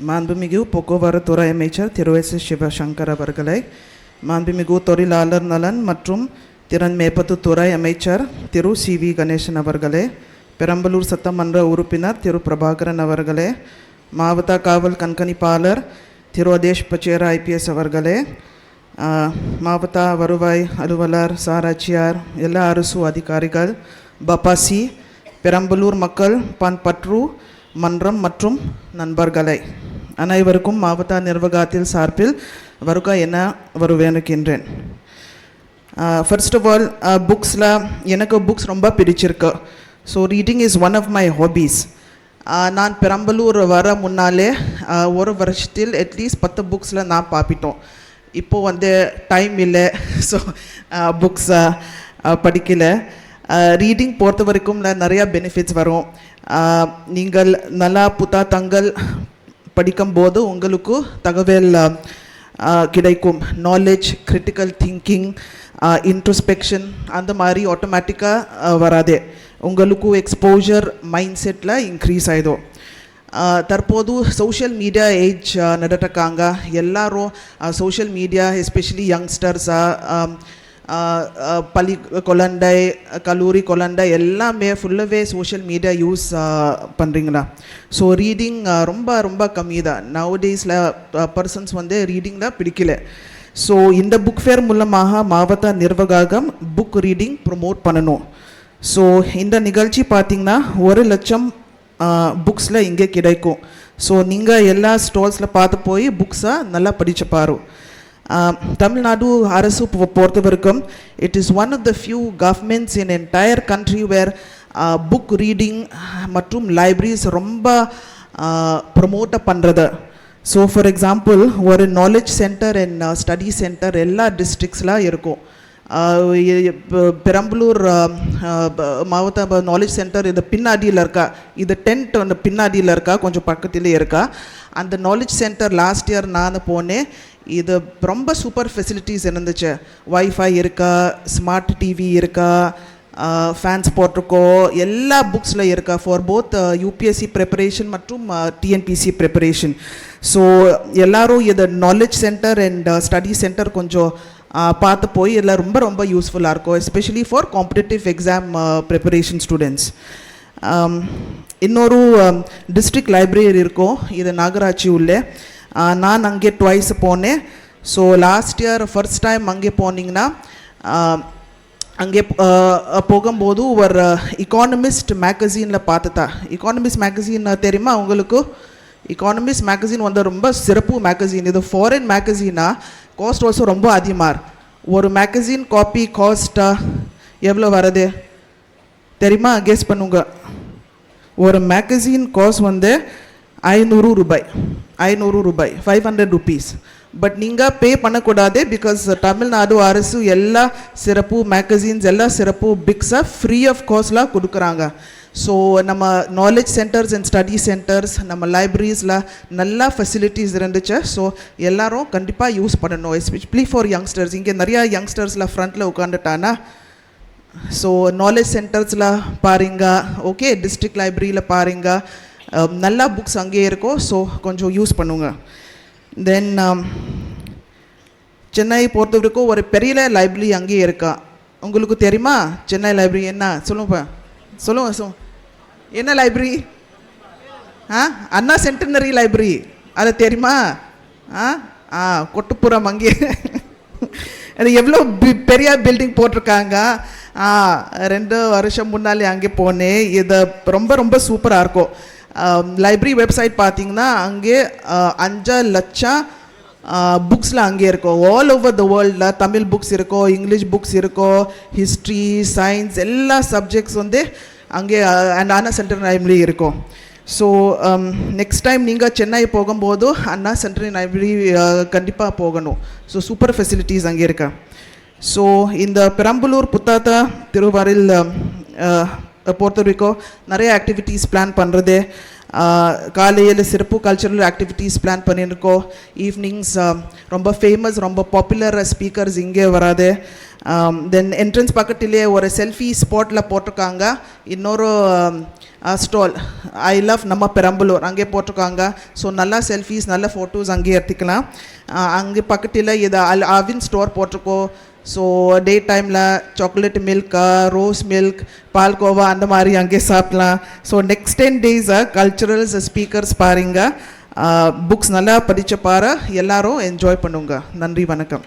மாண்புமிகு போக்குவரத்துறை அமைச்சர் திரு எஸ் சிவசங்கர் அவர்களை, மாண்புமிகு தொழிலாளர் நலன் மற்றும் திறன் மேம்பாட்டுத்துறை அமைச்சர் திரு சி.வி. கணேசன் அவர்களே, பெரம்பலூர் சட்டமன்ற உறுப்பினர் திரு பிரபாகரன் அவர்களே, மாவட்ட காவல் கண்காணிப்பாளர் திரு அதேஷ் பச்சேரா ஐபிஎஸ் அவர்களே, மாவட்ட வருவாய் அலுவலர் சாராட்சியார், எல்லா அரசு அதிகாரிகள், பப்பாசி, பெரம்பலூர் மக்கள் பண்பற்று மன்றம் மற்றும் நண்பர்களை அனைவருக்கும் மாவட்ட நிர்வாகத்தில் சார்பில் வருக என வரவேற்கின்றேன். ஃபர்ஸ்ட் ஆஃப் ஆல், புக்ஸில் எனக்கு புக்ஸ் ரொம்ப பிடிச்சிருக்கு. So reading is one of my hobbies. நான் பெரம்பலூர் வர முன்னாலே ஒரு வருஷத்தில் அட்லீஸ்ட் 10 புக்ஸில் நான் பார்ப்பிட்டோம். இப்போது டைம் இல்லை, ஸோ புக்ஸ் படிக்கலை. ரீடிங் பொறுத்த வரைக்கும் நிறையா பெனிஃபிட்ஸ் வரும். நீங்கள் நல்லா புத்தகங்கள் படிக்கும்போது உங்களுக்கு தகவல் கிடைக்கும். நாலேஜ், கிரிட்டிக்கல் திங்கிங், இன்ட்ரோஸ்பெக்ஷன் அந்த மாதிரி ஆட்டோமேட்டிக்காக வராது. உங்களுக்கு எக்ஸ்போஜர் மைண்ட் செட்டில் இன்க்ரீஸ் ஆகிடும். தற்போது சோஷியல் மீடியா ஏஜ் நடட்டுக்காங்க. எல்லாரும் சோஷியல் மீடியா, எஸ்பெஷலி யங்ஸ்டர்ஸாக பள்ளி குழந்தை, கல்லூரி குழந்தை எல்லாமே ஃபுல்லாகவே சோஷியல் மீடியா யூஸ் பண்ணுறீங்களா? ஸோ ரீடிங் ரொம்ப ரொம்ப கம்மி தான். நவ் டேஸில் பர்சன்ஸ் ரீடிங்கில் பிடிக்கல. ஸோ இந்த புக் ஃபேர் மூலமாக மாவட்ட நிர்வாகம் புக் ரீடிங் ப்ரொமோட் பண்ணணும். ஸோ இந்த நிகழ்ச்சி பார்த்திங்கன்னா 1,00,000 புக்ஸில் இங்கே கிடைக்கும். ஸோ நீங்கள் எல்லா ஸ்டால்ஸில் பார்த்து போய் புக்ஸை நல்லா படித்து பாரு. தமிழ்நாடு அரசு பொறுத்த வரைக்கும் it is one of the few governments in entire country where book reading மற்றும் லைப்ரரிஸ் ரொம்ப ப்ரொமோட் பண்ணுறது. ஸோ ஃபார் எக்ஸாம்பிள், ஒரு knowledge centre and study centre எல்லா டிஸ்ட்ரிக்ஸில் இருக்கும். பெரம்பலூர் மாவட்ட நாலேஜ் சென்டர் இது பின்னாடியில் இருக்கா, இது டென்ட் அந்த பின்னாடியில் இருக்கா, கொஞ்சம் பக்கத்திலே இருக்கா. அந்த நாலேஜ் சென்டர் லாஸ்ட் இயர் நான் போனேன். இது ரொம்ப சூப்பர் ஃபெசிலிட்டிஸ் இருந்துச்சு. வைஃபை இருக்கா, ஸ்மார்ட் டிவி இருக்கா, ஃபேன்ஸ் போட்டிருக்கோ, எல்லா புக்ஸில் இருக்கா ஃபார் போத் யூபிஎஸ்சி ப்ரிப்பரேஷன் மற்றும் டிஎன்பிசி ப்ரிப்பரேஷன். ஸோ எல்லோரும் இது knowledge centre and study centre கொஞ்சம் பார்த்து போய் எல்லாம் ரொம்ப ரொம்ப யூஸ்ஃபுல்லாக இருக்கும், especially for competitive exam preparation students. இன்னொரு டிஸ்ட்ரிக்ட் லைப்ரரி இருக்கும், இது நாகராட்சி உள்ளே. நான் அங்கே ட்வைஸ் போனேன். So last year first time அங்கே போனீங்கன்னா அங்கே போகும்போது ஒரு எக்கானமிஸ்ட் மேகசினில் பார்த்துட்டா. எக்கானமிஸ்ட் மேகசின் தெரியுமா உங்களுக்கு? எக்கானமிஸ்ட் மேகசின் ரொம்ப சிறப்பு மேகசின். இது ஃபாரின் மேகசினா, காஸ்ட் ஆல்சோ ரொம்ப அதிகமாக. ஒரு மேகசின் காப்பி காஸ்ட்டா எவ்வளோ வருது தெரியுமா? கெஸ் பண்ணுங்க. ஒரு மேகசின் காஸ்ட் 500 ரூபாய், 500 rupees. பட் நீங்கள் பே பண்ணக்கூடாது. பிகாஸ் தமிழ்நாடு அரசு எல்லா சிறப்பு மேகசின்ஸ், எல்லா சிறப்பு பிக்ஸை ஃப்ரீ ஆஃப் காஸ்ட்லாம் கொடுக்குறாங்க. ஸோ நம்ம knowledge centres and study centres, நம்ம லைப்ரரிஸில் நல்லா ஃபெசிலிட்டிஸ் இருந்துச்சு. ஸோ எல்லோரும் கண்டிப்பாக யூஸ் பண்ணணும், எஸ்பெஷலி ஃபார் யங்ஸ்டர்ஸ். இங்கே நிறையா யங்ஸ்டர்ஸில் ஃப்ரண்ட்டில் உட்காந்துட்டானா. ஸோ நாலேஜ் சென்டர்ஸில் பாருங்க, ஓகே, டிஸ்ட்ரிக்ட் லைப்ரரியில் பாருங்க, நல்லா புக்ஸ் அங்கேயே இருக்கும். ஸோ கொஞ்சம் யூஸ் பண்ணுங்க. தென் சென்னை பொறுத்த வரைக்கும் ஒரு பெரிய லைப்ரரி அங்கேயே இருக்கா. உங்களுக்கு தெரியுமா சென்னை லைப்ரரி என்ன? சொல்லுங்க. என்ன லைப்ரரி? அண்ணா சென்டினரி லைப்ரரி, அது தெரியுமா? கொட்டுப்புறம் அங்கே அது எவ்வளோ பெரிய பில்டிங் போட்டிருக்காங்க. 2 வருஷம் முன்னாலே அங்கே போனேன். இது ரொம்ப ரொம்ப சூப்பராக இருக்கும். லைப்ரரி வெப்சைட் பார்த்தீங்கன்னா அங்கே 5 லட்சம் புக்ஸில் அங்கே இருக்கும். ஆல் ஓவர் த வேர்ல்டில் தமிழ் புக்ஸ் இருக்கும், இங்கிலீஷ் புக்ஸ் இருக்கும், ஹிஸ்ட்ரி, சயின்ஸ் எல்லா சப்ஜெக்ட்ஸ் அங்கே அண்ணா சென்டர் லைப்ரரி இருக்கும். ஸோ நெக்ஸ்ட் டைம் நீங்கள் சென்னை போகும்போது அண்ணா சென்டர் லைப்ரரி கண்டிப்பாக போகணும். ஸோ சூப்பர் ஃபெசிலிட்டிஸ் அங்கே இருக்கா. ஸோ இந்த பெரம்பலூர் புத்தாத்த திருவாரில் பொறுத்த வரைக்கும் நிறைய ஆக்டிவிட்டீஸ் பிளான் பண்ணுறது. காலையில் சிறப்பு கல்ச்சுரல் ஆக்டிவிட்டீஸ் பிளான் பண்ணியிருக்கோம். ஈவினிங்ஸ் ரொம்ப ஃபேமஸ், ரொம்ப பாப்புலர் ஸ்பீக்கர்ஸ் இங்கே வராது. தென் என்ட்ரன்ஸ் பக்கத்திலே ஒரு செல்ஃபி ஸ்பாட்டில் போட்டிருக்காங்க. இன்னொரு ஸ்டால் ஐ லவ் நம்ம பெரம்பலூர் அங்கே போட்டிருக்காங்க. ஸோ நல்லா செல்ஃபீஸ் நல்ல ஃபோட்டோஸ் அங்கே எடுத்துக்கலாம். அங்கே பக்கத்தில் இது அவின் ஸ்டோர் போட்டிருக்கோ. ஸோ டே டைமில் chocolate milk, rose milk, palkova அந்த மாதிரி அங்கே சாப்பிட்லாம். So next 10 days culturals speakers பாருங்க, புக்ஸ் நல்லா படித்த பாரு, எல்லாரும் என்ஜாய் பண்ணுங்க. நன்றி, வணக்கம்.